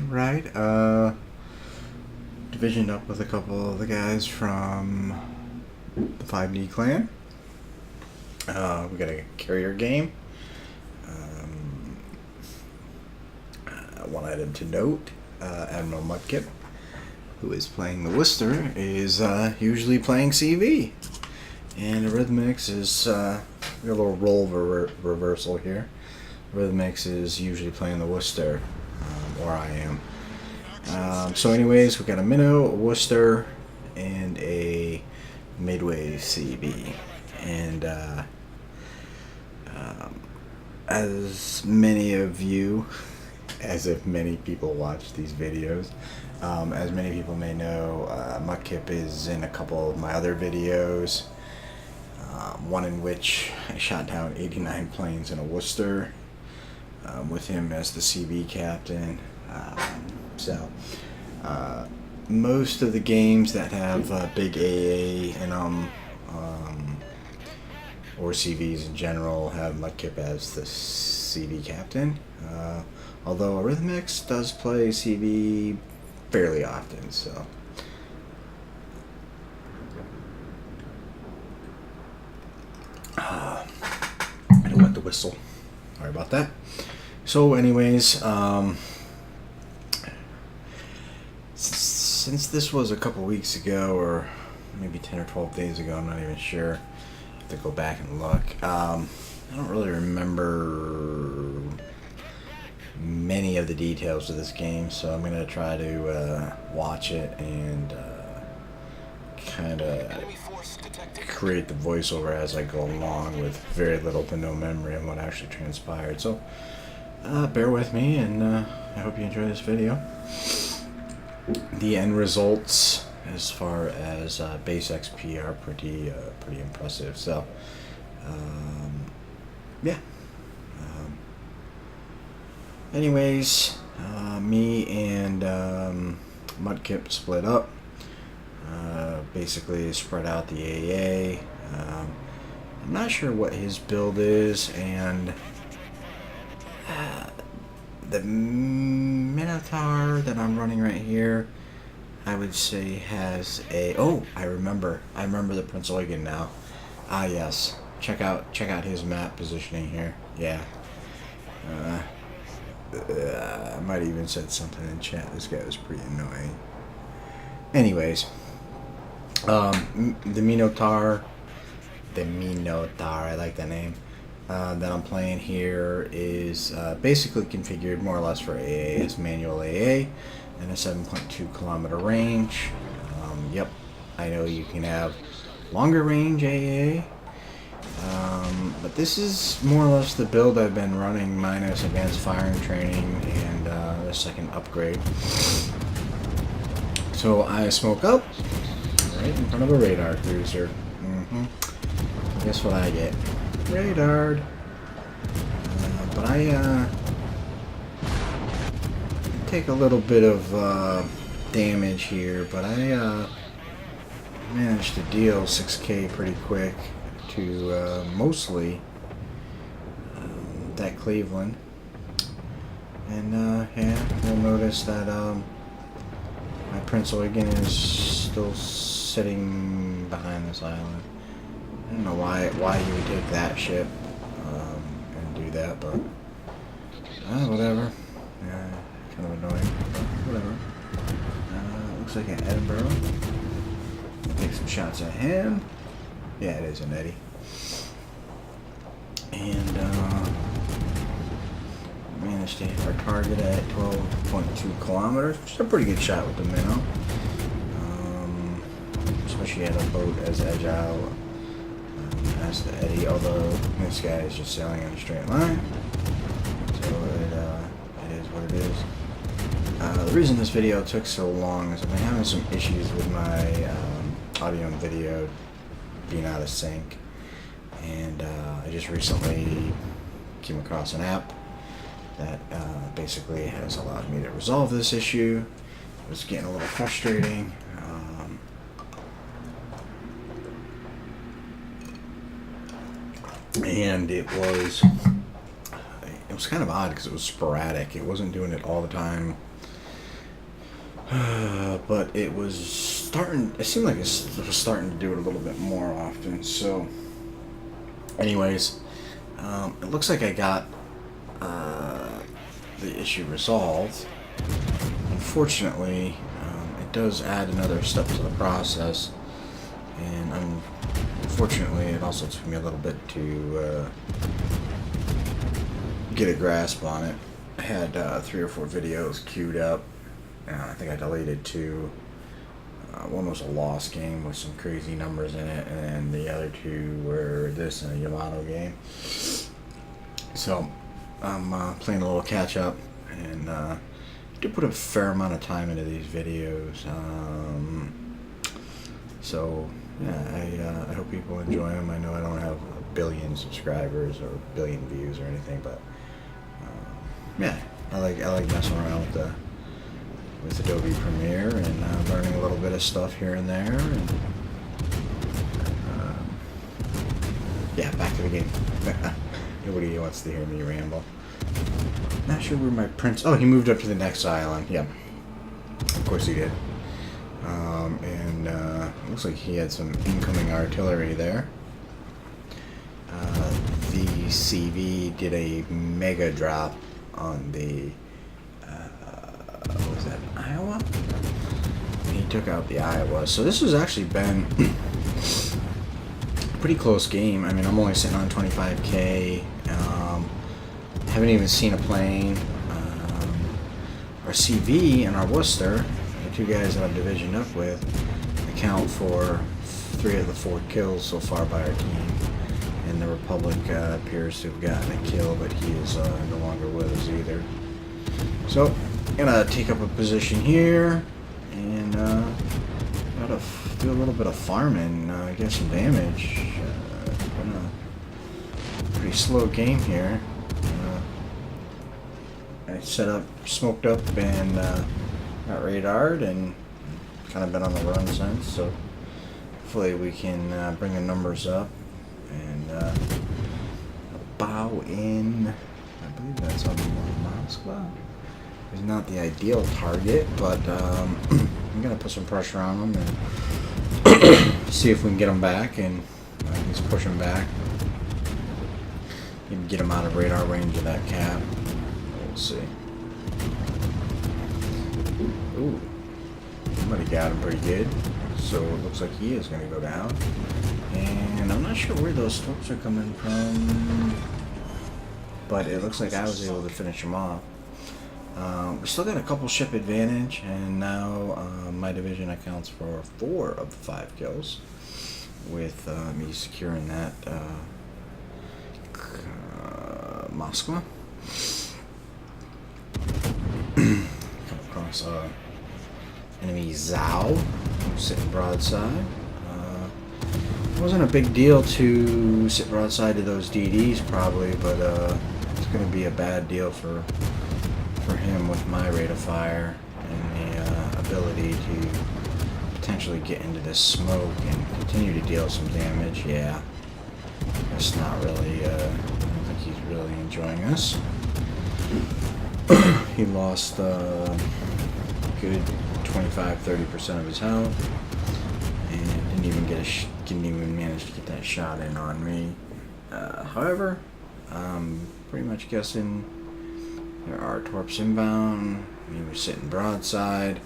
Right. Divisioned up with a couple of the guys from the 5D clan. We got a carrier game. One item to note, Admiral Mudkip, who is playing the Worcester, is usually playing CV. And Rhythmix is, we got a little role reversal here. Rhythmix is usually playing the Worcester, or I am. So anyways, we got a Mino, a Worcester, and a Midway CB. And as many of you, as if many people watch these videos, as many people may know, Mudkip is in a couple of my other videos. One in which I shot down 89 planes in a Worcester, with him as the CB captain. Most of the games that have big AA in them, or CVs in general, have Mudkip as the CB captain. Although Rhythmix does play CV fairly often, so. I don't want the whistle. Sorry about that. So anyways, since this was a couple weeks ago, or maybe 10 or 12 days ago, I'm not even sure. I have to go back and look. I don't really remember many of the details of this game, so I'm going to try to watch it and kind of create the voiceover as I go along with very little to no memory of what actually transpired. So bear with me, and I hope you enjoy this video. The end results as far as base XP are pretty impressive. So yeah. Anyways, me and Mudkip split up. Basically spread out the AA. I'm not sure what his build is, and the Minotaur that I'm running right here, I would say has a, oh, I remember the Prince Eugen now. Ah yes, check out his map positioning here. Yeah. I might have even said something in chat. This guy was pretty annoying. Anyways, the Minotaur, I like that name, that I'm playing here is basically configured more or less for AA as manual AA and a 7.2 kilometer range. Yep, I know you can have longer range AA, but this is more or less the build I've been running minus advanced firing training and the second upgrade. So I smoke up right in front of a radar cruiser. Guess what I get? Radared. But I take a little bit of damage here, but I managed to deal 6K pretty quick to mostly that Cleveland. And yeah, you'll notice that my Prince Eugen is still sitting behind this island. I don't know why you would take that ship and do that, but whatever. Kind of annoying, but whatever. Looks like an Edinburgh. Take some shots at him. Yeah, it is an Eddie. And managed to hit our target at 12.2 kilometers, which is a pretty good shot with the Mino. Especially at a boat as agile as the Eddie, although this guy is just sailing in a straight line. So it is what it is. The reason this video took so long is I've been having some issues with my audio and video being out of sync. And I just recently came across an app that basically has allowed me to resolve this issue. It was getting a little frustrating. And it was kind of odd because it was sporadic. It wasn't doing it all the time. But it was starting. It seemed like it was starting to do it a little bit more often. So, anyways, it looks like I got the issue resolved. Unfortunately, it does add another step to the process, and unfortunately, it also took me a little bit to get a grasp on it. I had 3 or 4 videos queued up. I think I deleted 2. One was a lost game with some crazy numbers in it, and the other 2 were this and a Yamato game. So I'm playing a little catch up, and do put a fair amount of time into these videos. So yeah, I hope people enjoy them. I know I don't have a billion subscribers or a billion views or anything, but yeah, I like messing around with Adobe Premiere and learning a little bit of stuff here and there. And yeah, back to the game. Nobody wants to hear me ramble. Not sure where my prince. Oh, he moved up to the next island. Yep, of course he did. And looks like he had some incoming artillery there. The CV did a mega drop on the what was that, Iowa? He took out the Iowa. So this has actually been a pretty close game. I mean, I'm only sitting on 25K. Haven't even seen a plane. Our CV and our Worcester, the 2 guys that I've divisioned up with, account for 3 of the 4 kills so far by our team. And the Republic appears to have gotten a kill, but he is no longer with us either. So, gonna take up a position here and gotta do a little bit of farming, get some damage. Been a pretty slow game here. I set up, smoked up, and got radared, and kind of been on the run since. So hopefully we can bring the numbers up and bow in. I believe that's on Moscow. It's not the ideal target, but I'm gonna put some pressure on them and see if we can get them back and at least push them back. Maybe get them out of radar range of that cap. We'll see. Ooh, somebody got him pretty good. So it looks like he is gonna go down. And I'm not sure where those strokes are coming from, but it looks like I was able to finish him off. We still got a couple ship advantage, and now my division accounts for 4 of the 5 kills, with me securing that Moscow. Come across enemy Zhao, who's sitting broadside. It wasn't a big deal to sit broadside to those DDs probably, but it's going to be a bad deal for him with my rate of fire and the ability to potentially get into this smoke and continue to deal some damage. Yeah, that's not really, I don't think he's really enjoying us. He lost good 25-30% of his health and didn't even manage to get that shot in on me. However, I'm pretty much guessing there are torps inbound. He was sitting broadside.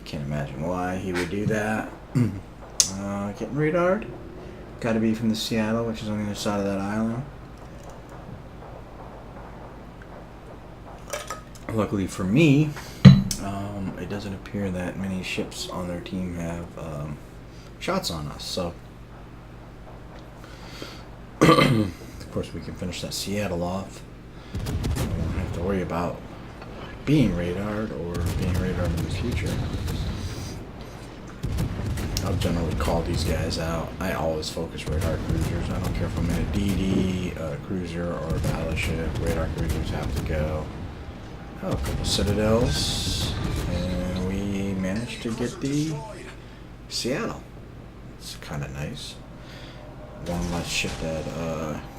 Can't imagine why he would do that. Getting radared. Got to be from the Seattle, which is on the other side of that island. Luckily for me, it doesn't appear that many ships on their team have shots on us. So, of course, we can finish that Seattle off. We won't have to worry about being radared or being radared in the future. I'll generally call these guys out. I always focus radar cruisers. I don't care if I'm in a DD, a cruiser, or a battleship. Radar cruisers have to go. Oh, a couple citadels, and we managed to get the Seattle. It's kind of nice. One less ship that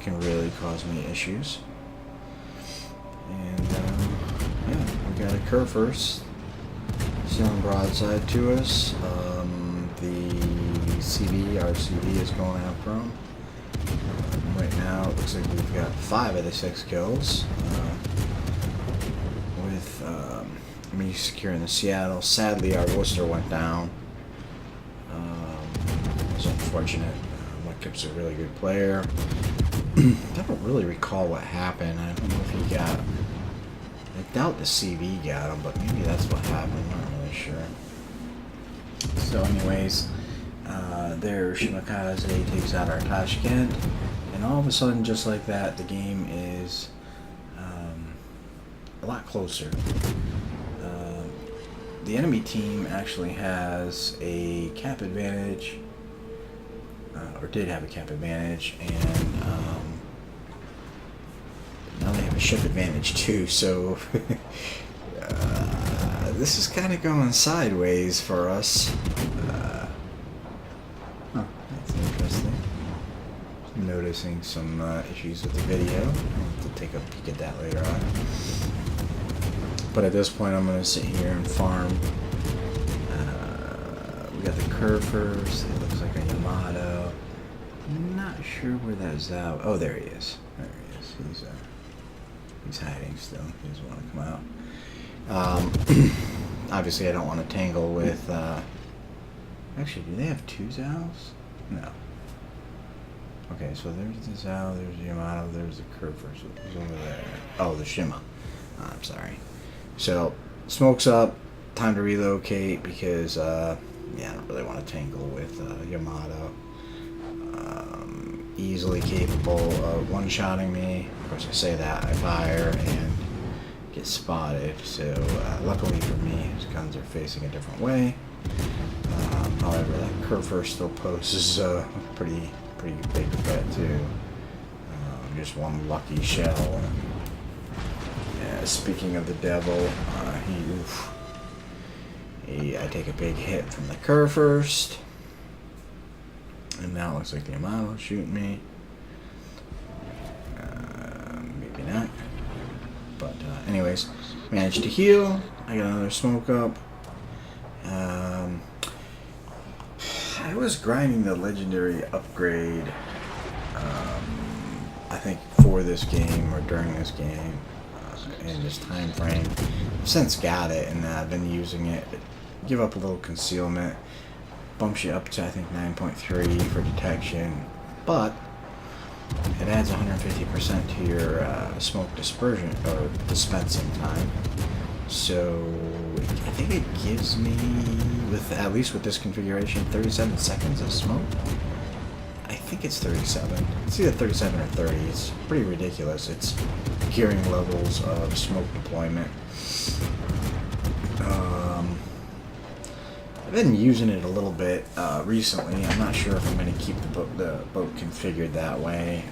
can really cause me issues. And yeah, we got a Kerr first. sailing broadside to us. The our CV is going after him. Right now, it looks like we've got 5 of the 6 kills. With me securing the Seattle. Sadly, our Worcester went down. It's unfortunate. Wycliffe's a really good player. I don't really recall what happened. I don't know if he got... I doubt the CV got him, but maybe that's what happened. I'm not really sure. So anyways, there Shimakaze takes out our Tashkent, and all of a sudden, just like that, the game is a lot closer. The enemy team actually has a cap advantage, or did have a cap advantage, and now they have a ship advantage too, so this is kind of going sideways for us. That's interesting. Noticing some issues with the video. I'll have to take a peek at that later on. But at this point, I'm going to sit here and farm. We got the Curvers. It looks like a Yamato. I'm not sure where that's out. Oh, there he is. There he is. He's hiding still. He doesn't want to come out. Obviously, I don't want to tangle with... Actually, do they have 2 Zows? No. Okay, so there's the Zao, there's the Yamato, there's the Curvers. Who's over there? Oh, the Shima. I'm sorry. So, smoke's up. Time to relocate because, yeah, I don't really want to tangle with Yamato. Easily capable of one-shotting me. Of course, I say that, I fire and get spotted. So, luckily for me, his guns are facing a different way. However, that Curver still poses a pretty big threat too. Just one lucky shell. Yeah, speaking of the devil, I take a big hit from the Curve first. And now it looks like the Yamato's shooting me. Maybe not. But anyways, managed to heal. I got another smoke up. I was grinding the legendary upgrade, I think for this game or during this game, in this time frame. I've since got it and I've been using it. Give up a little concealment, bumps you up to I think 9.3 for detection, but it adds 150% to your smoke dispersion or dispensing time. So I think it gives me, with at least with this configuration, 37 seconds of smoke. I think it's 37. It's either 37 or 30. It's pretty ridiculous. It's gearing levels of smoke deployment. I've been using it a little bit recently. I'm not sure if I'm going to keep the boat configured that way.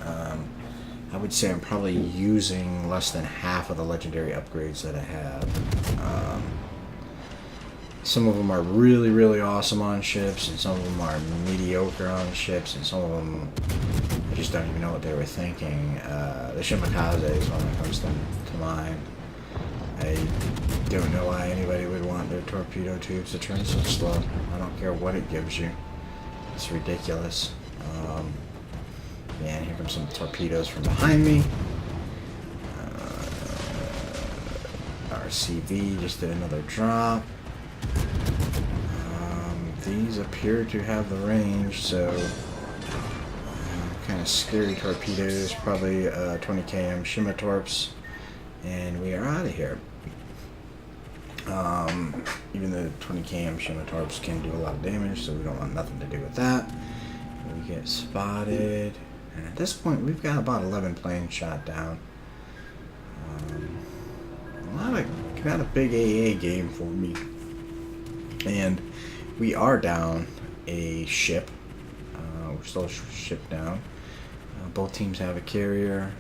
I would say I'm probably using less than half of the legendary upgrades that I have. Some of them are really, really awesome on ships, and some of them are mediocre on ships, and some of them I just don't even know what they were thinking. The Shimakaze is one that comes to mind. I don't know why anybody would want their torpedo tubes to turn so slow. I don't care what it gives you. It's ridiculous. Yeah, and here comes some torpedoes from behind me. Our CV just did another drop. These appear to have the range, so kind of scary torpedoes, probably 20 km Shima torps, and we are out of here. Even the 20 km Shima torps can do a lot of damage, so we don't want nothing to do with that. We get spotted, and at this point we've got about 11 planes shot down. Got a big AA game for me, and we are down a ship. We're still a ship down. Both teams have a carrier.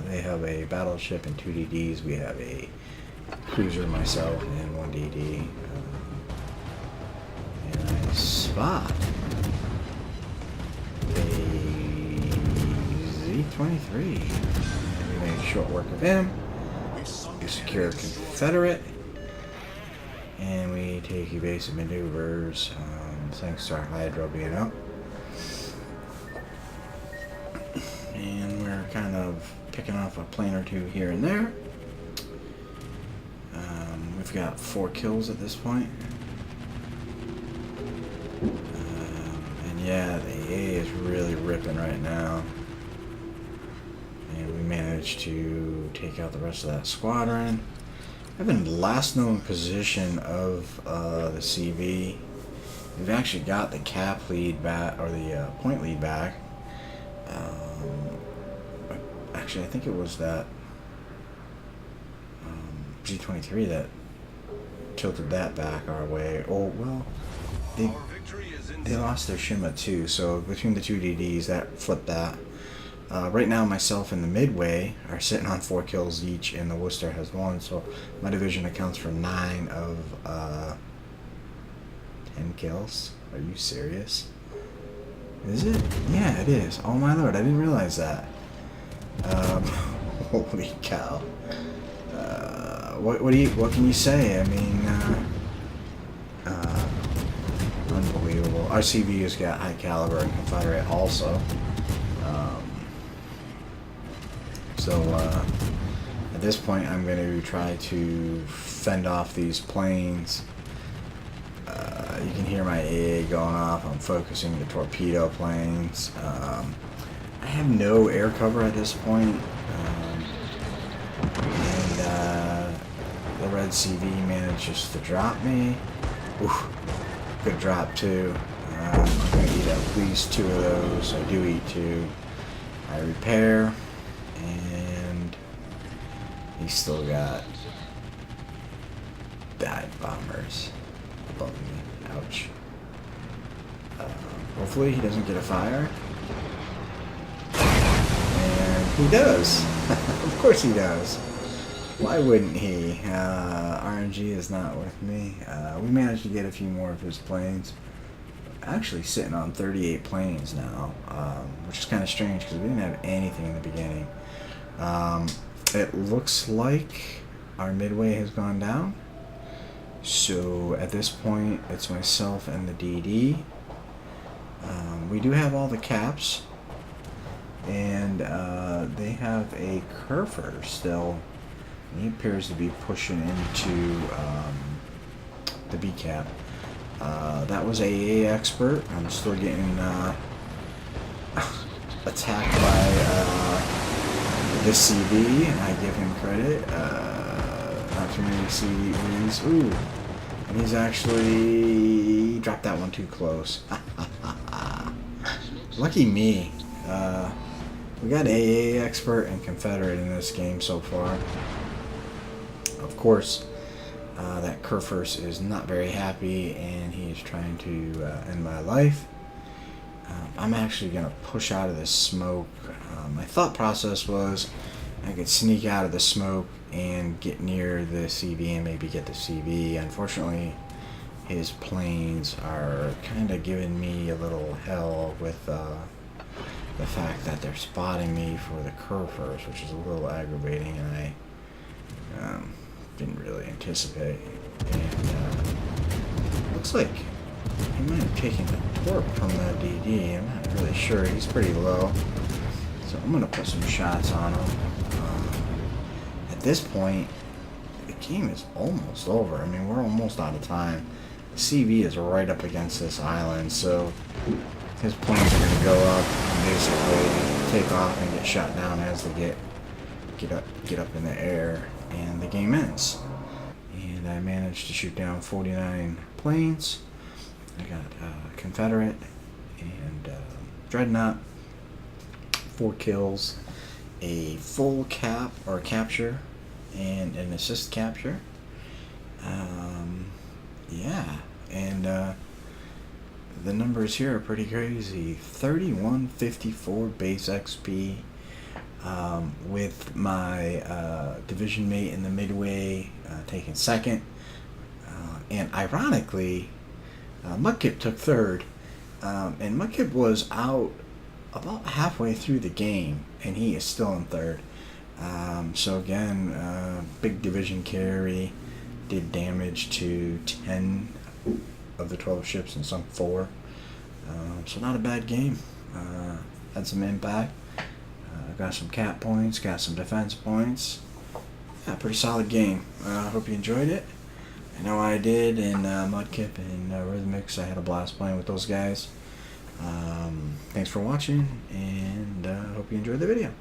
They have a battleship and 2 DDs. We have a cruiser, myself, and 1 DD. And I spot a Z-23. We made short work of him. We secure a confederate. and we take evasive maneuvers, thanks to our hydro being up. And we're kind of picking off a plane or two here and there. We've got 4 kills at this point. And yeah, the AA is really ripping right now. And we managed to take out the rest of that squadron. I've been last known position of the CV. We've actually got the cap lead back, or the point lead back. Actually, I think it was that G23 that tilted that back our way. Oh, well, they lost their Shima too, so between the 2 DDs, that flipped that. Right now, myself and the Midway are sitting on 4 kills each, and the Worcester has 1, so my division accounts for 9 of 10 kills. Are you serious? Is it? Yeah, it is. Oh my lord, I didn't realize that. Holy cow. What can you say? I mean, unbelievable. Our CVU's got high caliber and confederate also. At this point, I'm going to try to fend off these planes. You can hear my AA going off. I'm focusing the torpedo planes. I have no air cover at this point. The red CV manages to drop me. Oof, good drop too. I'm going to eat at least 2 of those. I do eat 2. I repair. And he's still got dive bombers above me. Ouch. Hopefully he doesn't get a fire. And he does. Of course he does. Why wouldn't he? RNG is not with me. We managed to get a few more of his planes. Actually sitting on 38 planes now, which is kind of strange because we didn't have anything in the beginning. It looks like our Midway has gone down. So at this point, it's myself and the DD. We do have all the caps, and they have a Kerfer still. He appears to be pushing into the B cap. That was AA expert. I'm still getting attacked by this CV, and I give him credit. Not too many CVs. Ooh, and he's actually dropped that one too close. Lucky me. We got AA expert and confederate in this game so far. Of course, that Kerfers is not very happy, and he is trying to end my life. I'm actually going to push out of this smoke. My thought process was I could sneak out of the smoke and get near the CV and maybe get the CV. Unfortunately, his planes are kind of giving me a little hell with the fact that they're spotting me for the Kerfers, which is a little aggravating, and I didn't really anticipate. And looks like he might have taken the torp from the DD. I'm not really sure. He's pretty low. So I'm going to put some shots on him. At this point, the game is almost over. I mean, we're almost out of time. The CV is right up against this island, so his planes are going to go up and basically take off and get shot down as they get up in the air, and the game ends. And I managed to shoot down 49 planes. I got Confederate and Dreadnought, 4 kills, a full cap or capture, and an assist capture. Yeah, and the numbers here are pretty crazy. 3154 base XP, with my division mate in the Midway taking second, and ironically, Mudkip took third, and Mudkip was out about halfway through the game, and he is still in third. So again, big division carry, did damage to 10 of the 12 ships and sunk 4. So not a bad game. Had some impact. Got some cap points, got some defense points. Yeah, pretty solid game. Hope you enjoyed it. I know I did, and Mudkip and Rhythmix, I had a blast playing with those guys. Thanks for watching, and hope you enjoyed the video.